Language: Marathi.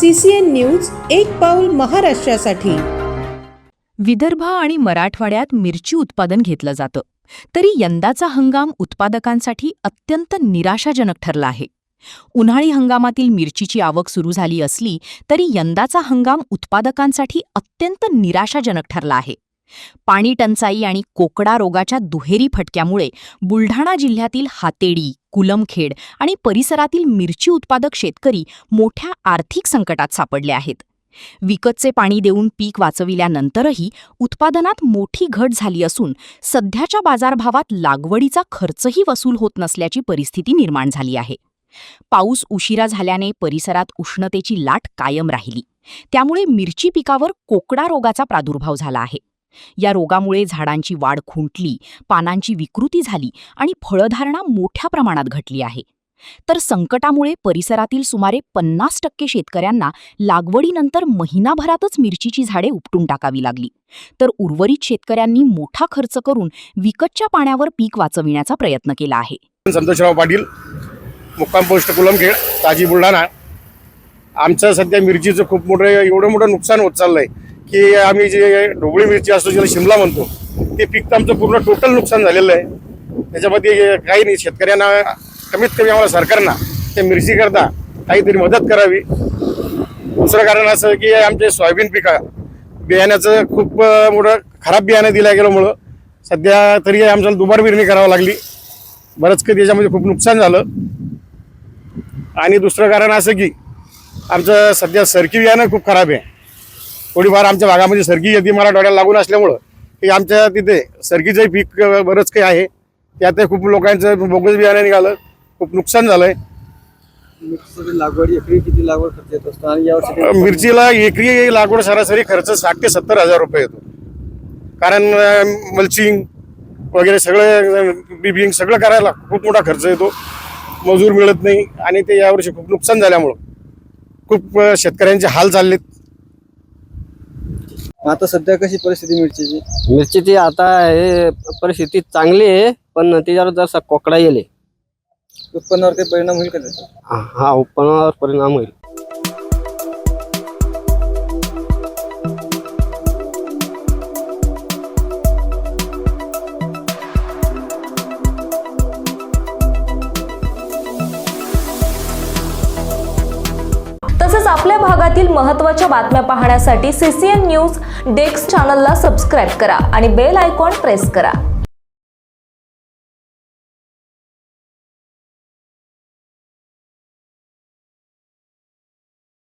CCN न्यूज एक पाऊल महाराष्ट्रासाठी। विदर्भ आणि मराठवाड्यात मिरची उत्पादन घेतलं जातं, तरी यंदाचा हंगाम उत्पादकांसाठी अत्यंत निराशाजनक ठरला आहे। उन्हाळी हंगामातील मिरचीची आवक सुरू झाली असली तरी यंदाचा हंगाम उत्पादकांसाठी अत्यंत निराशाजनक ठरला आहे। पाणी टंचाई आणि कोकडा रोगाच्या दुहेरी फटक्यामुळे बुलढाणा जिल्ह्यातील हातेडी, कुलमखेड आणि परिसरातील मिरची उत्पादक शेतकरी मोठ्या आर्थिक संकटात सापडले आहेत। विकतचे पाणी देऊन पीक वाचविल्यानंतरही उत्पादनात मोठी घट झाली असून सध्याच्या बाजारभावात लागवडीचा खर्चही वसूल होत नसल्याची परिस्थिती निर्माण झाली आहे। पाऊस उशिरा झाल्याने परिसरात उष्णतेची लाट कायम राहिली, त्यामुळे मिरची पिकावर कोकडा रोगाचा प्रादुर्भाव झाला आहे। या रोगामुळे झाडांची वाढ खुंटली, पानांची विकृती झाली आणि फळधारणा मोठ्या प्रमाणात घटली आहे। तर संकटामुळे परिसरातील सुमारे 50% शेतकऱ्यांना लागवडीनंतर महिनाभरातच मिरचीची झाडे उपटून टाकावी लागली, तर उर्वरित शेतकऱ्यांनी मोठा खर्च करून विकतच्या पाण्यावर पीक वाचविण्याचा प्रयत्न केला आहे। संतोषराव पाटील, मुक्काम पोस्ट कुलमखेड, ताजी बुलढाणा। आमचं सध्या मिरचीचं खूप एवढं मोठं नुकसान होत चाललंय की आम्ही जे ढोबळी मिरची असतो, ज्याला शिमला म्हणतो, ते पीक आमचं पूर्ण टोटल नुकसान झालेलं आहे। त्याच्यामध्ये काही नाही, शेतकऱ्यांना कमीत कमी आम्हाला सरकारनं त्या मिरची करता काहीतरी मदत करावी। दुसरं कारण असं की आमचे सोयाबीन पिका बियाण्याचं खूप मोठं खराब बियाणं दिलं गेल्यामुळं सध्या तरी आमच्याला दुबार पेरणी करावी लागली। बरंच काही त्याच्यामध्ये खूप नुकसान झालं। आणि दुसरं कारण असं की आमचं सध्या सरकी बियाणं खूप खराब आहे। थोडीफार आमच्या भागामध्ये सरकी येते, मला डोळ्याला लागून असल्यामुळं की आमच्या तिथे सरकीचं पीक बरंच काही आहे, त्यात खूप लोकांचं बोगस बियाणं निघालं, खूप नुकसान झालंय। लागवड एकरी किती लागवड खर्च येत असतो आणि यावर्षी मिरचीला एकरी लागवड सरासरी खर्च 60 ते 70 हजार रुपये येतो। कारण मल्चिंग वगैरे सगळं बिबिंग सगळं करायला खूप मोठा खर्च येतो, मजूर मिळत नाही आणि ते यावर्षी खूप नुकसान झाल्यामुळं खूप शेतकऱ्यांचे हाल चाललेत। आता सध्या कशी परिस्थिती मिरचीची? मिरचीची आता हे परिस्थिती चांगली आहे, पण त्याच्यावर जसा कोकडा येईल, उत्पन्नावर काही परिणाम होईल का त्याचा? हा उत्पन्नावर परिणाम होईल। तसेच आपल्या भागातील महत्त्वाच्या बातम्या पाहण्यासाठी CCN न्यूज डेस्क चॅनलला सबस्क्राइब करा आणि बेल आयकॉन प्रेस करा।